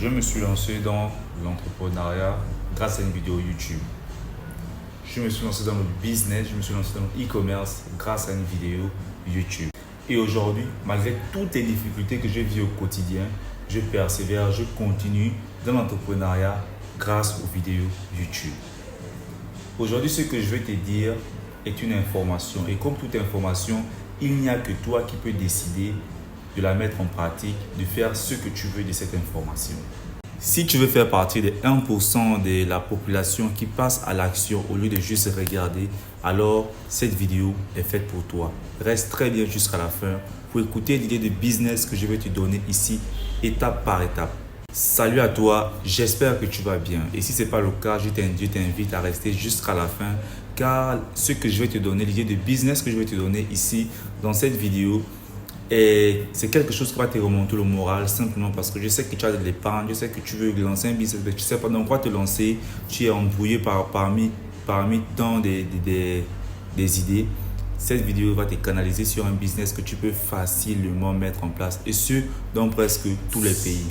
Je me suis lancé dans l'entrepreneuriat grâce à une vidéo YouTube. Je me suis lancé dans le business, je me suis lancé dans le e-commerce grâce à une vidéo YouTube. Et aujourd'hui, malgré toutes les difficultés que je vis au quotidien, je persévère, je continue dans l'entrepreneuriat grâce aux vidéos YouTube. Aujourd'hui, ce que je vais te dire est une information. Et comme toute information, il n'y a que toi qui peux décider de la mettre en pratique, de faire ce que tu veux de cette information. Si tu veux faire partie des 1% de la population qui passe à l'action au lieu de juste regarder, alors cette vidéo est faite pour toi. Reste très bien jusqu'à la fin pour écouter l'idée de business que je vais te donner ici, étape par étape. Salut à toi, j'espère que tu vas bien. Et si ce n'est pas le cas, je t'invite à rester jusqu'à la fin car ce que je vais te donner, l'idée de business que je vais te donner ici dans cette vidéo, et c'est quelque chose qui va te remonter le moral simplement parce que je sais que tu as de l'épargne, je sais que tu veux lancer un business, mais tu ne sais pas dans quoi te lancer, tu es embrouillé parmi tant des idées. Cette vidéo va te canaliser sur un business que tu peux facilement mettre en place et ce, dans presque tous les pays.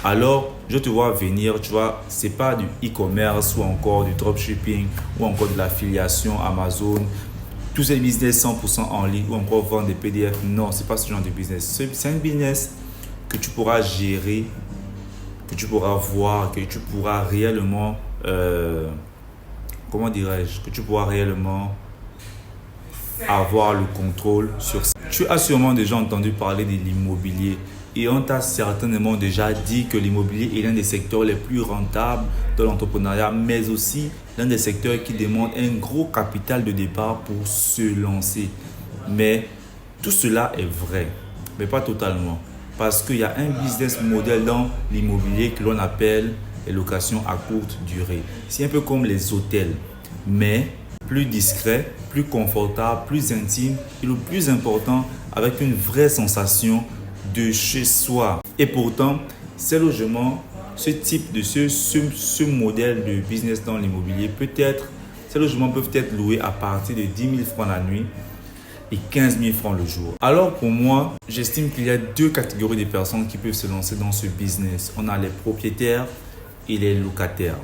Alors, je te vois venir, tu vois, ce n'est pas du e-commerce ou encore du dropshipping ou encore de l'affiliation Amazon. Tous ces business 100% en ligne ou encore vendre des PDF, non, ce n'est pas ce genre de business. C'est un business que tu pourras gérer, que tu pourras voir, que tu pourras réellement, que tu pourras réellement avoir le contrôle sur ça. Tu as sûrement déjà entendu parler de l'immobilier et on t'a certainement déjà dit que l'immobilier est l'un des secteurs les plus rentables de l'entrepreneuriat, mais aussi l'un des secteurs qui demande un gros capital de départ pour se lancer. Mais tout cela est vrai, mais pas totalement. Parce qu'il y a un business model dans l'immobilier que l'on appelle les locations à courte durée. C'est un peu comme les hôtels, mais plus discret, plus confortable, plus intime et le plus important, avec une vraie sensation de chez soi. Et pourtant, ces logements, ce modèle de business dans l'immobilier, ces logements peuvent être loués à partir de 10 000 francs la nuit et 15 000 francs le jour. Alors pour moi, j'estime qu'il y a deux catégories de personnes qui peuvent se lancer dans ce business. On a les propriétaires et les locataires.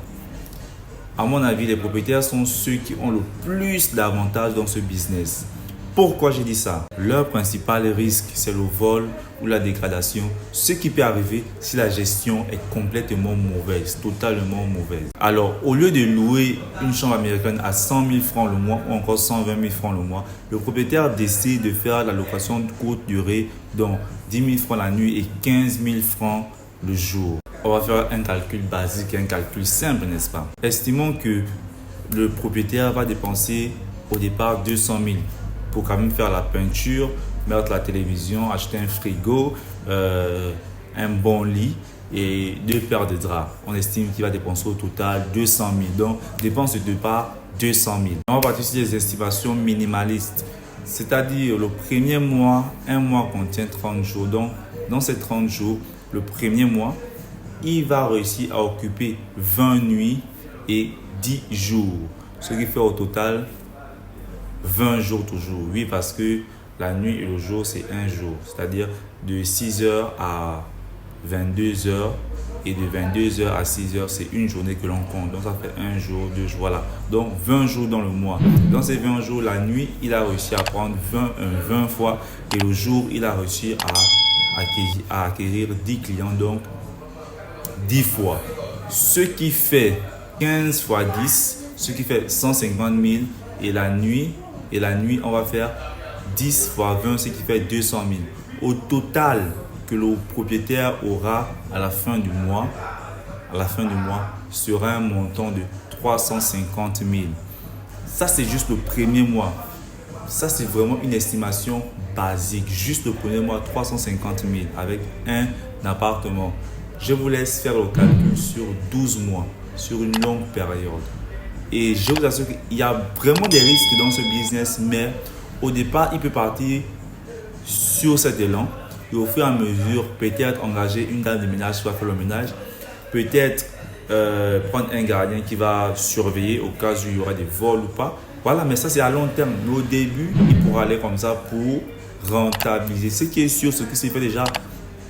À mon avis, les propriétaires sont ceux qui ont le plus d'avantages dans ce business. Pourquoi j'ai dit ça? Leur principal risque, c'est le vol ou la dégradation, ce qui peut arriver si la gestion est complètement mauvaise, totalement mauvaise. Alors, au lieu de louer une chambre américaine à 100 000 francs le mois ou encore 120 000 francs le mois, le propriétaire décide de faire la location de courte durée, donc 10 000 francs la nuit et 15 000 francs le jour. On va faire un calcul basique, un calcul simple, n'est-ce pas? Estimons que le propriétaire va dépenser au départ 200 000 pour quand même faire la peinture, mettre la télévision, acheter un frigo, un bon lit et 2 paires de draps. On estime qu'il va dépenser au total 200 000. Donc, dépense de départ 200 000. On va partir sur des estimations minimalistes. C'est-à-dire le premier mois, un mois contient 30 jours. Donc, dans ces 30 jours, le premier mois, il va réussir à occuper 20 nuits et 10 jours. Ce qui fait au total 20 jours toujours. Oui, parce que la nuit et le jour, c'est un jour. C'est-à-dire de 6h à 22h et de 22h à 6h, c'est une journée que l'on compte. Donc, ça fait un jour, 2 jours. Voilà. Donc, 20 jours dans le mois. Dans ces 20 jours, la nuit, il a réussi à prendre 20 fois et le jour, il a réussi à acquérir 10 clients. Donc, 10 fois. Ce qui fait 15 fois 10, ce qui fait 150 000 et la nuit, on va faire 10 fois 20, ce qui fait 200 000. Au total, que le propriétaire aura à la fin du mois, sera un montant de 350 000. Ça, c'est juste le premier mois. Ça, c'est vraiment une estimation basique. Juste le premier mois, 350 000 avec un appartement. Je vous laisse faire le calcul sur 12 mois, sur une longue période. Et je vous assure qu'il y a vraiment des risques dans ce business, mais au départ, il peut partir sur cet élan et au fur et à mesure, peut-être engager une dame de ménage qui va faire le ménage, peut-être prendre un gardien qui va surveiller au cas où il y aura des vols ou pas. Voilà, mais ça c'est à long terme. Mais au début, il pourra aller comme ça pour rentabiliser. Ce qui est sûr, c'est que s'il fait déjà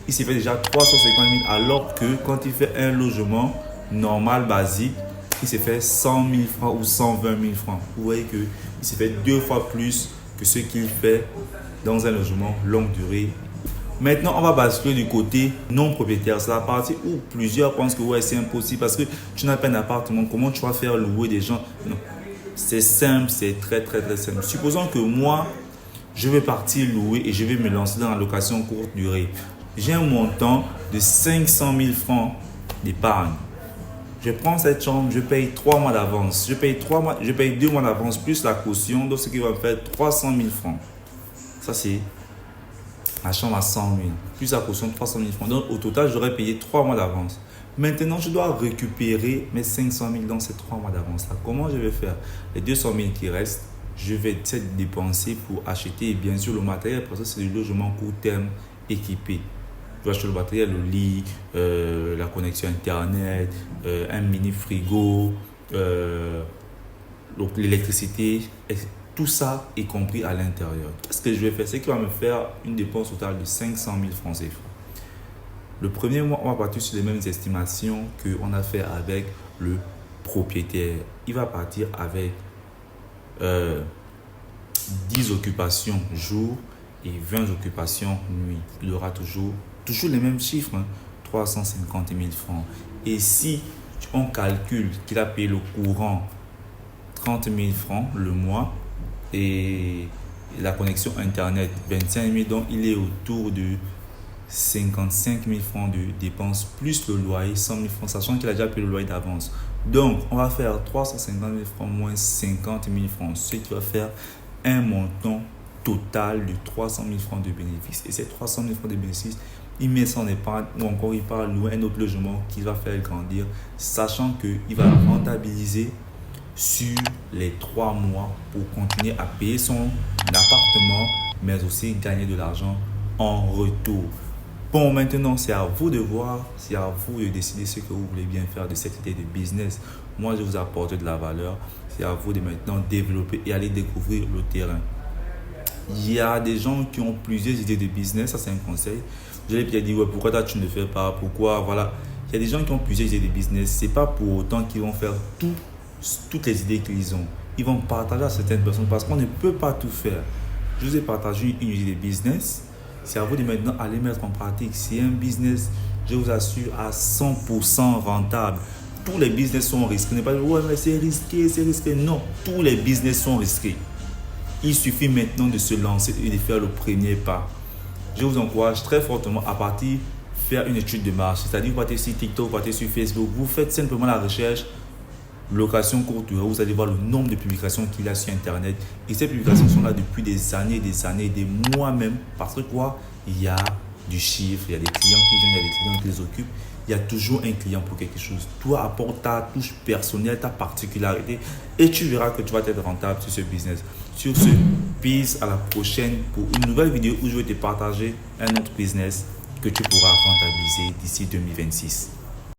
il s'est fait déjà 350 000 alors que quand il fait un logement normal, basique, il s'est fait 100 000 francs ou 120 000 francs. Vous voyez qu'il s'est fait 2 fois plus que ce qu'il fait dans un logement longue durée. Maintenant, on va basculer du côté non propriétaire. C'est la partie où plusieurs pensent que ouais, c'est impossible parce que tu n'as pas un appartement. Comment tu vas faire louer des gens? Non, c'est simple, c'est très simple. Supposons que moi, je vais partir louer et je vais me lancer dans la location courte durée. J'ai un montant de 500 000 francs d'épargne. Je prends cette chambre, je paye 3 mois d'avance. Je paye 2 mois d'avance plus la caution, donc ce qui va me faire 300 000 francs. Ça, c'est la chambre à 100 000, plus la caution de 300 000 francs. Donc, au total, j'aurais payé 3 mois d'avance. Maintenant, je dois récupérer mes 500 000 dans ces 3 mois d'avance-là. Comment je vais faire? Les 200 000 qui restent, je vais dépenser pour acheter, bien sûr, le matériel, parce que c'est du logement court terme équipé. Je vais acheter le matériel, le lit, la connexion Internet, un mini frigo, l'électricité, tout ça est compris à l'intérieur. Qu'est-ce que je vais faire? C'est qu'il va me faire une dépense totale de 500 000 francs CFA. Le premier mois, on va partir sur les mêmes estimations qu'on a fait avec le propriétaire. Il va partir avec 10 occupations jour et 20 occupations nuit. Il aura toujours les mêmes chiffres, 350 000 francs. Et si on calcule qu'il a payé le courant 30 000 francs le mois, et la connexion Internet 25 000, donc il est autour de 55 000 francs de dépenses plus le loyer 100 000 francs, sachant qu'il a déjà payé le loyer d'avance. Donc on va faire 350 000 francs moins 50 000 francs, ce qui va faire un montant total de 300 000 francs de bénéfices. Et ces 300 000 francs de bénéfices, il met son épargne ou encore il part louer un autre logement qui va faire grandir, sachant qu'il va rentabiliser sur les 3 mois pour continuer à payer son appartement, mais aussi gagner de l'argent en retour. Bon, maintenant, c'est à vous de voir, c'est à vous de décider ce que vous voulez bien faire de cette idée de business. Moi, je vous apporte de la valeur. C'est à vous de maintenant développer et aller découvrir le terrain. Il y a des gens qui ont plusieurs idées de business, ça c'est un conseil. Je l'ai peut-être dit, ouais, pourquoi toi tu ne le fais pas? Pourquoi? Voilà. Il y a des gens qui ont plusieurs idées de business. Ce n'est pas pour autant qu'ils vont faire toutes les idées qu'ils ont. Ils vont partager à certaines personnes parce qu'on ne peut pas tout faire. Je vous ai partagé une idée de business. C'est à vous de maintenant aller mettre en pratique. C'est un business, je vous assure, à 100% rentable. Tous les business sont risqués. Ne pas dire, ouais, mais c'est risqué. Non, tous les business sont risqués. Il suffit maintenant de se lancer et de faire le premier pas. Je vous encourage très fortement à partir faire une étude de marché. C'est-à-dire, vous partez sur TikTok, vous partez sur Facebook, vous faites simplement la recherche location courte durée, vous allez voir le nombre de publications qu'il y a sur Internet. Et ces publications sont là depuis des années, des mois même. Parce que quoi? Il y a du chiffre, il y a des clients qui viennent, il y a des clients qui les occupent. Il y a toujours un client pour quelque chose. Toi, apporte ta touche personnelle, ta particularité et tu verras que tu vas être rentable sur ce business. Sur ce, peace, à la prochaine pour une nouvelle vidéo où je vais te partager un autre business que tu pourras rentabiliser d'ici 2026.